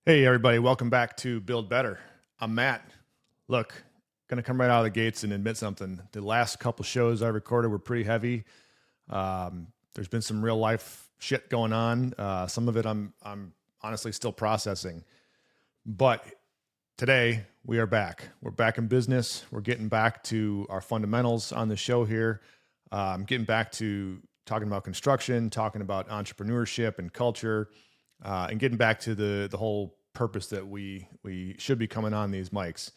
Hey, everybody. Welcome back to Build Better. I'm Matt. Look, going to come right out of the gates and admit something. The last couple shows I recorded were pretty heavy. There's been some real life shit going on. Some of it I'm honestly still processing. But today we are back. We're back in business. We're getting back to our fundamentals on the show here. Getting back to talking about construction, talking about entrepreneurship and culture, and getting back to the whole purpose that we should be coming on these mics.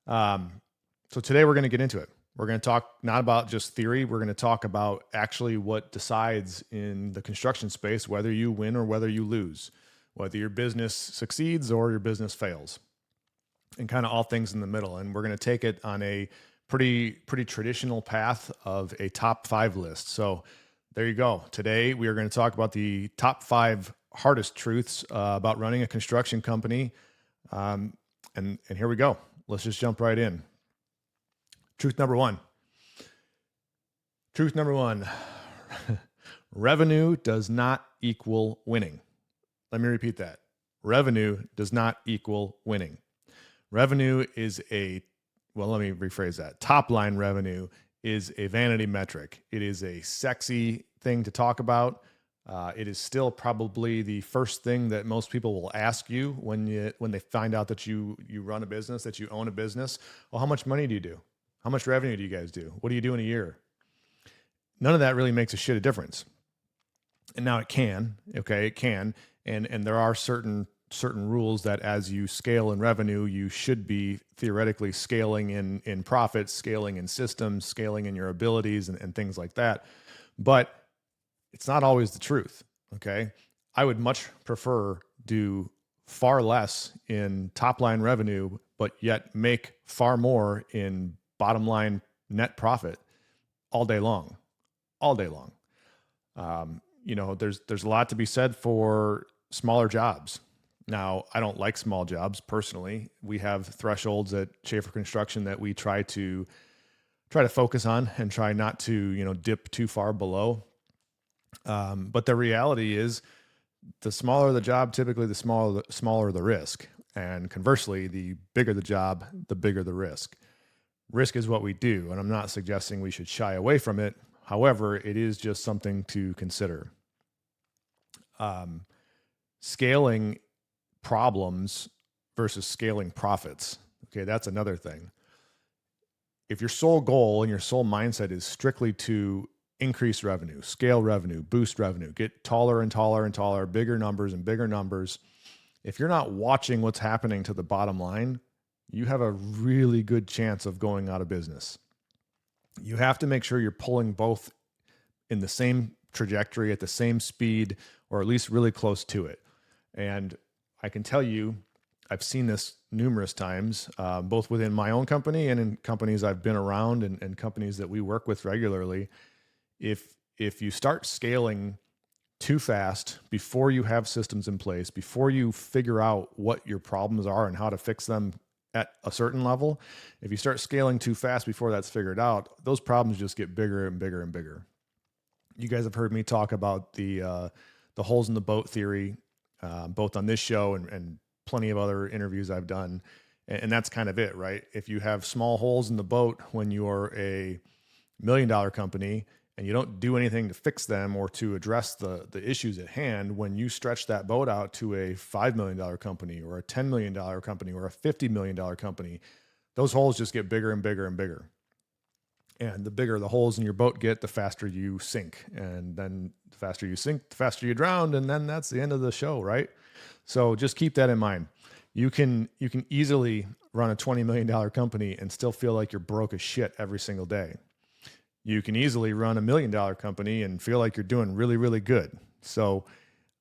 So today we're going to get into it. We're going to talk not about just theory. We're going to talk about actually what decides in the construction space, whether you win or whether you lose, whether your business succeeds or your business fails, and kind of all things in the middle. And we're going to take it on a pretty traditional path of a top 5 list. So there you go. Today we are going to talk about the top 5 hardest truths about running a construction company. And here we go. Let's just jump right in. Truth number one. Revenue does not equal winning. Let me repeat that. Revenue does not equal winning. Revenue is let me rephrase that. Top line revenue is a vanity metric. It is a sexy thing to talk about. It is still probably the first thing that most people will ask you when they find out that you run a business, that you own a business. Well, how much money do you do? How much revenue do you guys do? What do you do in a year? None of that really makes a shit of difference. And now it can, okay? It can. And there are certain rules that as you scale in revenue, you should be theoretically scaling in profits, scaling in systems, scaling in your abilities and things like that. But it's not always the truth, okay? I would much prefer do far less in top line revenue, but yet make far more in bottom line net profit all day long. There's a lot to be said for smaller jobs. Now, I don't like small jobs personally. We have thresholds at Schaefer Construction that we try to focus on and try not to, dip too far below. But the reality is the smaller the job, typically the smaller the risk. And conversely, the bigger the job, the bigger the risk. Risk is what we do. And I'm not suggesting we should shy away from it. However, it is just something to consider. Scaling problems versus scaling profits. Okay, that's another thing. If your sole goal and your sole mindset is strictly to increase revenue, scale revenue, boost revenue, get taller and taller and taller, bigger numbers and bigger numbers, if you're not watching what's happening to the bottom line, you have a really good chance of going out of business. You have to make sure you're pulling both in the same trajectory at the same speed, or at least really close to it. And I can tell you, I've seen this numerous times, both within my own company and in companies I've been around and companies that we work with regularly. If you start scaling too fast before you have systems in place, before you figure out what your problems are and how to fix them at a certain level, if you start scaling too fast before that's figured out, those problems just get bigger and bigger and bigger. You guys have heard me talk about the holes in the boat theory, both on this show and plenty of other interviews I've done. And that's kind of it, right? If you have small holes in the boat when you're a $1 million company and you don't do anything to fix them or to address the issues at hand, when you stretch that boat out to a $5 million company or a $10 million company or a $50 million company, those holes just get bigger and bigger and bigger. And the bigger the holes in your boat get, the faster you sink. And then the faster you sink, the faster you drown. And then that's the end of the show, right? So just keep that in mind. You can easily run a $20 million company and still feel like you're broke as shit every single day. You can easily run $1 million company and feel like you're doing really, really good. So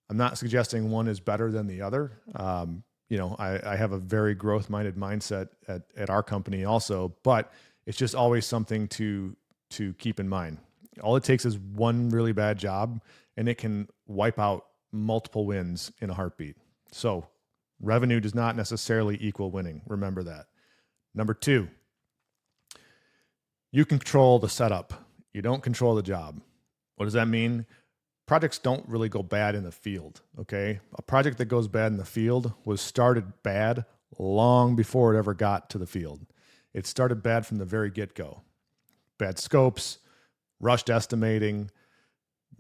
I'm not suggesting one is better than the other. I have a very growth-minded mindset at our company also, but it's just always something to keep in mind. All it takes is one really bad job and it can wipe out multiple wins in a heartbeat. So revenue does not necessarily equal winning. Remember that. Number 2, you control the setup. You don't control the job. What does that mean? projects don't really go bad in the field, okay? A project that goes bad in the field was started bad long before it ever got to the field. It started bad from the very get-go. Bad scopes, rushed estimating,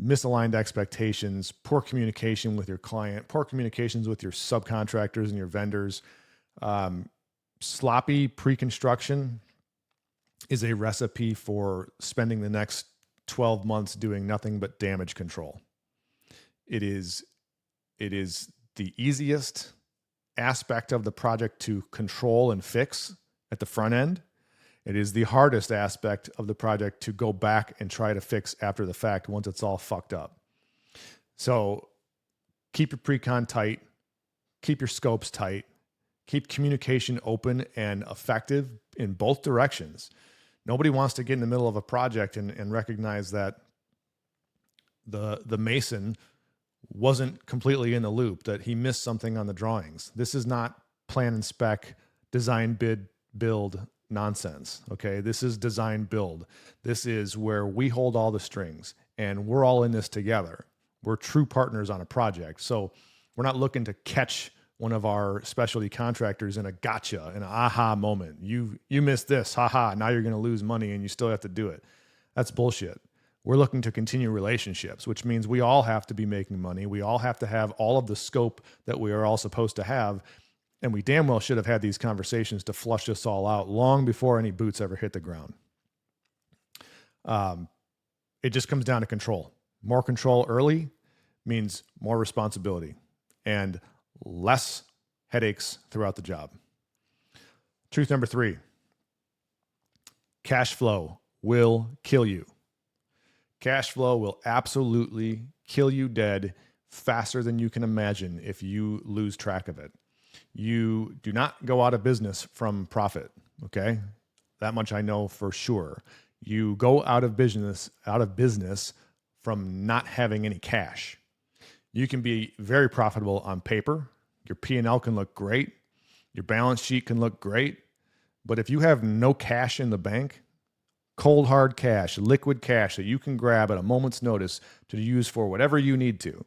misaligned expectations, poor communication with your client, poor communications with your subcontractors and your vendors. Sloppy pre-construction is a recipe for spending the next 12 months doing nothing but damage control. It is the easiest aspect of the project to control and fix at the front end. It is the hardest aspect of the project to go back and try to fix after the fact once it's all fucked up. So keep your pre-con tight, keep your scopes tight, keep communication open and effective in both directions. Nobody wants to get in the middle of a project and recognize that the mason wasn't completely in the loop, that he missed something on the drawings. This is not plan and spec, design, bid, build nonsense. Okay. This is design build. This is where we hold all the strings and we're all in this together. We're true partners on a project. So we're not looking to catch one of our specialty contractors in a gotcha, in an aha moment. You missed this, haha, now you're going to lose money and you still have to do it. That's bullshit. We're looking to continue relationships, which means we all have to be making money. We all have to have all of the scope that we are all supposed to have. And we damn well should have had these conversations to flush this all out long before any boots ever hit the ground. It just comes down to control. More control early means more responsibility and less headaches throughout the job. Truth number 3, cash flow will kill you. Cash flow will absolutely kill you dead faster than you can imagine if you lose track of it. You do not go out of business from profit, okay? That much I know for sure. You go out of business from not having any cash. You can be very profitable on paper. Your P&L can look great. Your balance sheet can look great. But if you have no cash in the bank, cold hard cash, liquid cash that you can grab at a moment's notice to use for whatever you need to,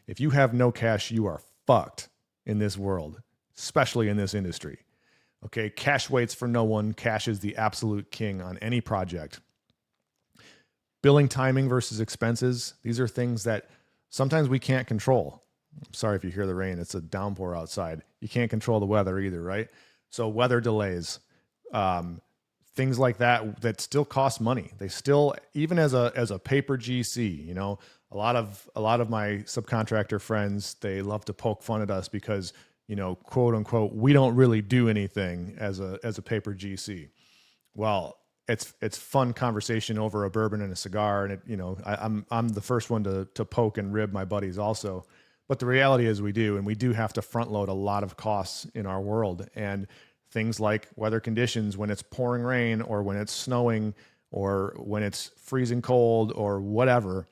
if you have no cash, you are fucked in this world, especially in this industry. Okay, cash waits for no one. Cash is the absolute king on any project. Billing timing versus expenses. These are things that sometimes we can't control. I'm sorry if you hear the rain. It's a downpour outside. You can't control the weather either, right? So weather delays, things like that still cost money. They still, even as a paper GC, you know, a lot of my subcontractor friends, they love to poke fun at us because, you know, quote unquote, we don't really do anything as a paper GC. Well, it's fun conversation over a bourbon and a cigar, and I'm the first one to poke and rib my buddies also. But the reality is we do, and we do have to front load a lot of costs in our world. And things like weather conditions, when it's pouring rain or when it's snowing or when it's freezing cold or whatever,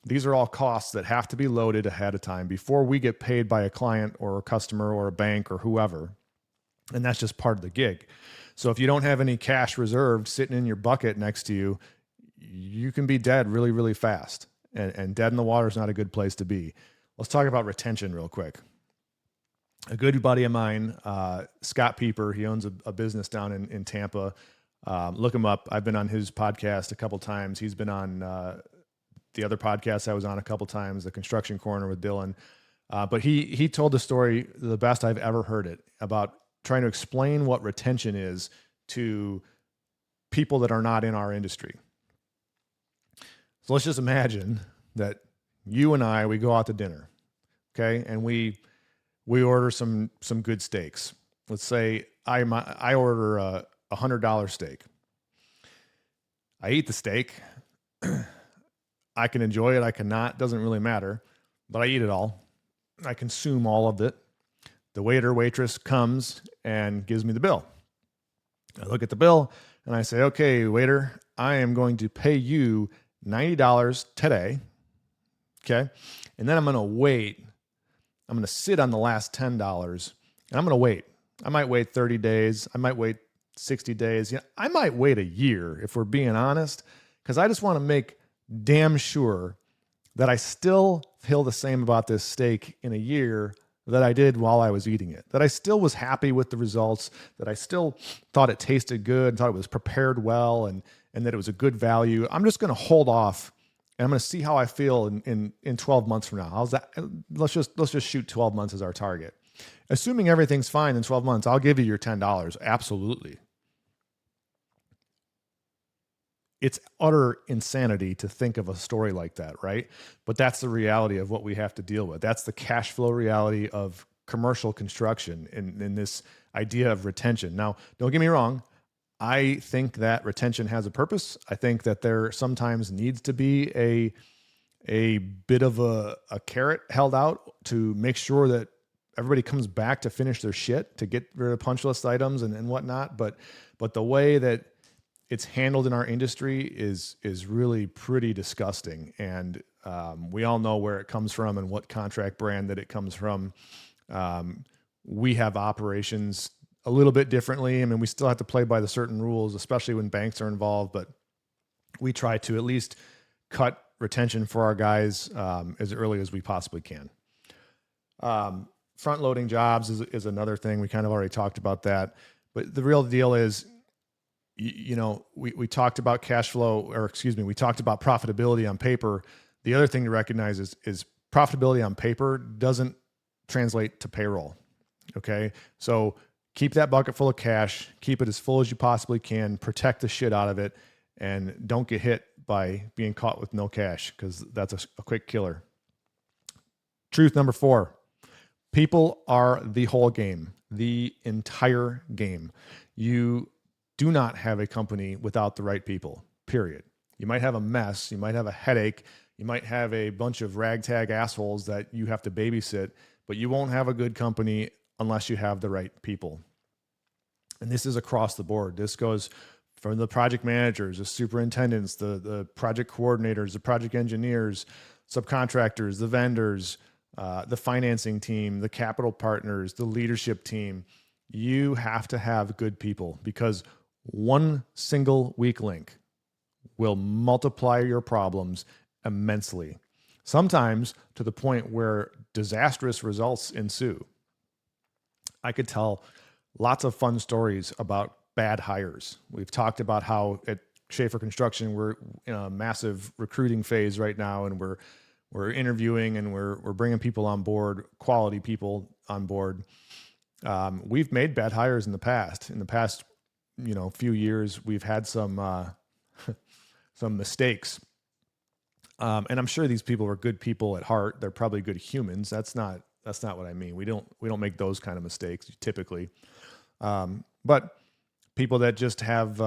these are all costs that have to be loaded ahead of time before we get paid by a client or a customer or a bank or whoever. And that's just part of the gig. So if you don't have any cash reserved sitting in your bucket next to you, you can be dead really, really fast. And dead in the water is not a good place to be. Let's talk about retention real quick. A good buddy of mine, Scott Pieper, he owns a business down in Tampa. Look him up. I've been on his podcast a couple times. He's been on the other podcast I was on a couple times, the Construction Corner with Dylan. But he told the story the best I've ever heard it about trying to explain what retention is to people that are not in our industry. So let's just imagine that you and I, we go out to dinner, okay? And we order some good steaks. Let's say I order a $100 steak. I eat the steak. I can enjoy it. I cannot. Doesn't really matter. But I eat it all. I consume all of it. The waiter, waitress comes and gives me the bill. I look at the bill and I say, okay, waiter, I am going to pay you $90 today. Okay. And then I'm going to wait. I'm going to sit on the last $10 and I'm going to wait. I might wait 30 days. I might wait 60 days. You know, I might wait a year if we're being honest, because I just want to make damn sure that I still feel the same about this steak in a year that I did while I was eating it, that I still was happy with the results, that I still thought it tasted good, thought it was prepared well, and that it was a good value. I'm just going to hold off, and I'm going to see how I feel in 12 months from now. How's that? Let's just shoot 12 months as our target. Assuming everything's fine in 12 months, I'll give you your $10. Absolutely. It's utter insanity to think of a story like that, right? But that's the reality of what we have to deal with. That's the cash flow reality of commercial construction in this idea of retention. Now, don't get me wrong. I think that retention has a purpose. I think that there sometimes needs to be a bit of a carrot held out to make sure that everybody comes back to finish their shit, to get rid of punch list items and whatnot. But the way that it's handled in our industry is really pretty disgusting. And we all know where it comes from and what contract brand that it comes from. We have operations a little bit differently. I mean, we still have to play by the certain rules, especially when banks are involved, but we try to at least cut retention for our guys as early as we possibly can. Front loading jobs is another thing. We kind of already talked about that, but the real deal is, we talked about cash flow, or excuse me, we talked about profitability on paper. The other thing to recognize is profitability on paper doesn't translate to payroll. Okay. So keep that bucket full of cash, keep it as full as you possibly can, protect the shit out of it, and don't get hit by being caught with no cash, because that's a quick killer. Truth number 4, people are the whole game, the entire game. You do not have a company without the right people, period. You might have a mess. You might have a headache. You might have a bunch of ragtag assholes that you have to babysit, but you won't have a good company unless you have the right people. And this is across the board. This goes from the project managers, the superintendents, the project coordinators, the project engineers, subcontractors, the vendors, the financing team, the capital partners, the leadership team. You have to have good people, because one single weak link will multiply your problems immensely, sometimes to the point where disastrous results ensue. I could tell lots of fun stories about bad hires. We've talked about how at Schaefer Construction, we're in a massive recruiting phase right now, and we're interviewing and we're bringing people on board, quality people on board. We've made bad hires in the past. In the past, few years, we've had some mistakes. And I'm sure these people are good people at heart. They're probably good humans. That's not what I mean. We don't make those kind of mistakes typically. But people that just have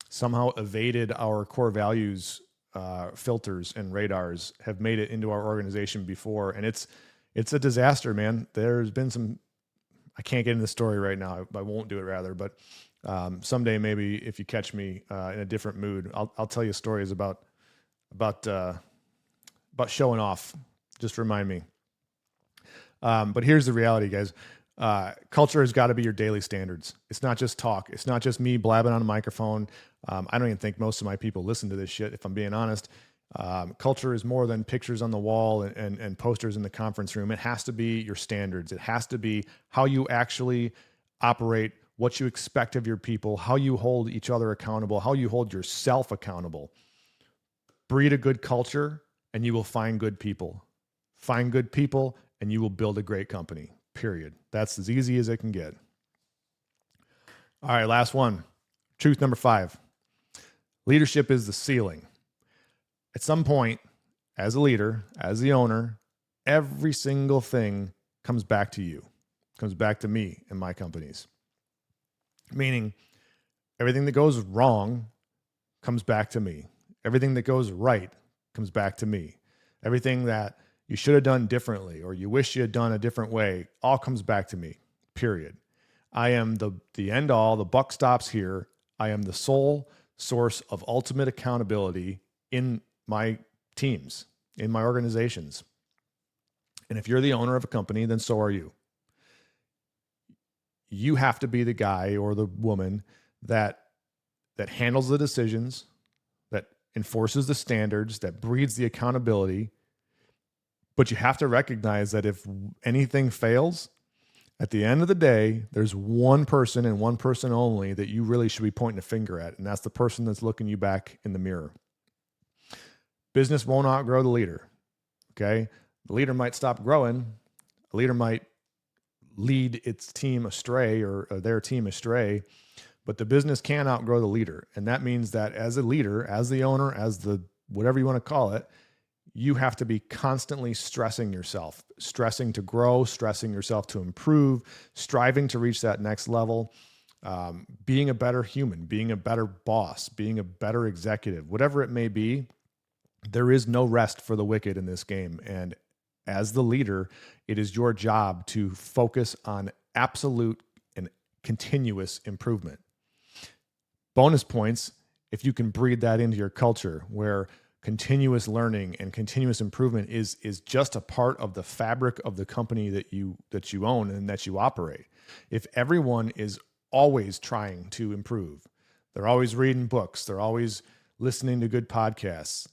somehow evaded our core values filters and radars have made it into our organization before, and it's a disaster, man. There's been some. I can't get into the story right now. I won't do it rather, but someday maybe if you catch me in a different mood, I'll tell you stories about showing off. Just remind me. But here's the reality, guys. Culture has got to be your daily standards. It's not just talk. It's not just me blabbing on a microphone. I don't even think most of my people listen to this shit, if I'm being honest. Culture is more than pictures on the wall and posters in the conference room. It has to be your standards. It has to be how you actually operate, what you expect of your people, how you hold each other accountable, how you hold yourself accountable. Breed a good culture and you will find good people. Find good people and you will build a great company, period. That's as easy as it can get. All right, last one. Truth number 5. Leadership is the ceiling. At some point, as a leader, as the owner, every single thing comes back to you, comes back to me and my companies. Meaning, everything that goes wrong comes back to me. Everything that goes right comes back to me. Everything that you should have done differently or you wish you had done a different way all comes back to me, period. I am the end all, the buck stops here. I am the sole source of ultimate accountability in my teams, in my organizations. And if you're the owner of a company, then so are you. You have to be the guy or the woman that handles the decisions, that enforces the standards, that breeds the accountability. But you have to recognize that if anything fails, at the end of the day, there's one person and one person only that you really should be pointing a finger at, and that's the person that's looking you back in the mirror. Business won't outgrow the leader, okay? The leader might stop growing. A leader might lead its team astray or their team astray, but the business can outgrow the leader. And that means that as a leader, as the owner, as the whatever you want to call it, you have to be constantly stressing yourself, stressing to grow, stressing yourself to improve, striving to reach that next level, being a better human, being a better boss, being a better executive, whatever it may be. There is no rest for the wicked in this game. And as the leader, it is your job to focus on absolute and continuous improvement. Bonus points if you can breed that into your culture, where continuous learning and continuous improvement is just a part of the fabric of the company that you own and that you operate. If everyone is always trying to improve, they're always reading books, they're always listening to good podcasts,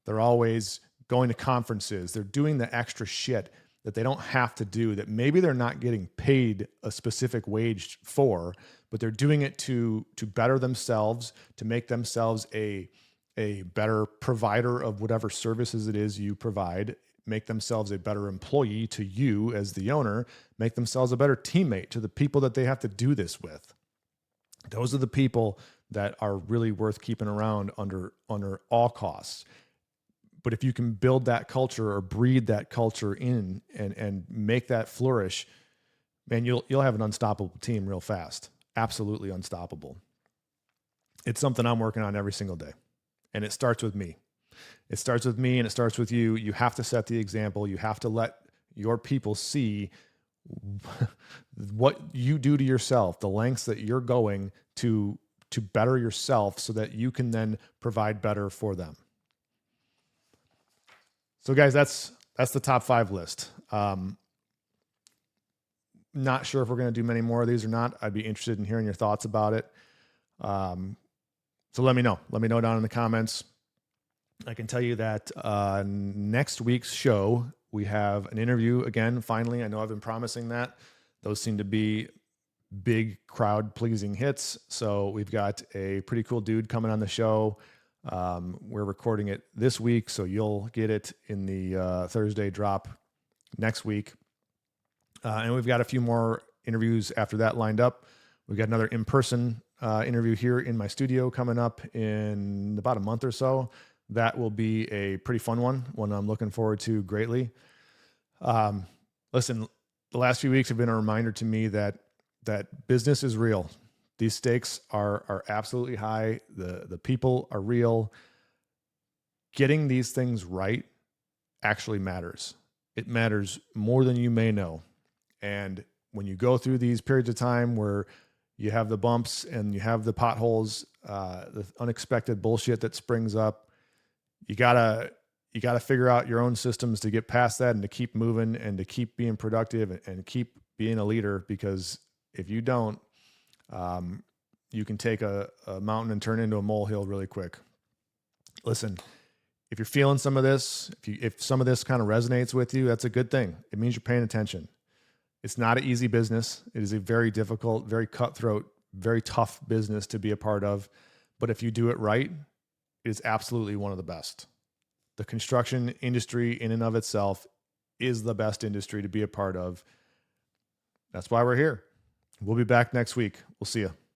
they're always going to conferences, they're doing the extra shit that they don't have to do, that maybe they're not getting paid a specific wage for, but they're doing it to better themselves, to make themselves a better provider of whatever services it is you provide, make themselves a better employee to you as the owner, make themselves a better teammate to the people that they have to do this with. Those are the people that are really worth keeping around under all costs. But if you can build that culture or breed that culture in and make that flourish, man, you'll have an unstoppable team real fast. Absolutely unstoppable. It's something I'm working on every single day. And it starts with me. It starts with me and it starts with you. You have to set the example. You have to let your people see what you do to yourself, the lengths that you're going to better yourself so that you can then provide better for them. So guys, that's the top 5 list. Not sure if we're going to do many more of these or not. I'd be interested in hearing your thoughts about it. So let me know. Let me know down in the comments. I can tell you that next week's show, we have an interview again, finally. I know I've been promising that. Those seem to be big crowd-pleasing hits. So we've got a pretty cool dude coming on the show. We're recording it this week, so you'll get it in the Thursday drop next week. And we've got a few more interviews after that lined up. We've got another in-person interview here in my studio coming up in about a month or so. That will be a pretty fun one I'm looking forward to greatly. Listen, the last few weeks have been a reminder to me that business is real. These stakes are absolutely high. The people are real. Getting these things right actually matters. It matters more than you may know. And when you go through these periods of time where you have the bumps and you have the potholes, the unexpected bullshit that springs up, you gotta figure out your own systems to get past that and to keep moving and to keep being productive and keep being a leader. Because if you don't, you can take a mountain and turn it into a molehill really quick. Listen, if you're feeling some of this, if some of this kind of resonates with you, that's a good thing. It means you're paying attention. It's not an easy business. It is a very difficult, very cutthroat, very tough business to be a part of. But if you do it right, it is absolutely one of the best. The construction industry in and of itself is the best industry to be a part of. That's why we're here. We'll be back next week. We'll see you.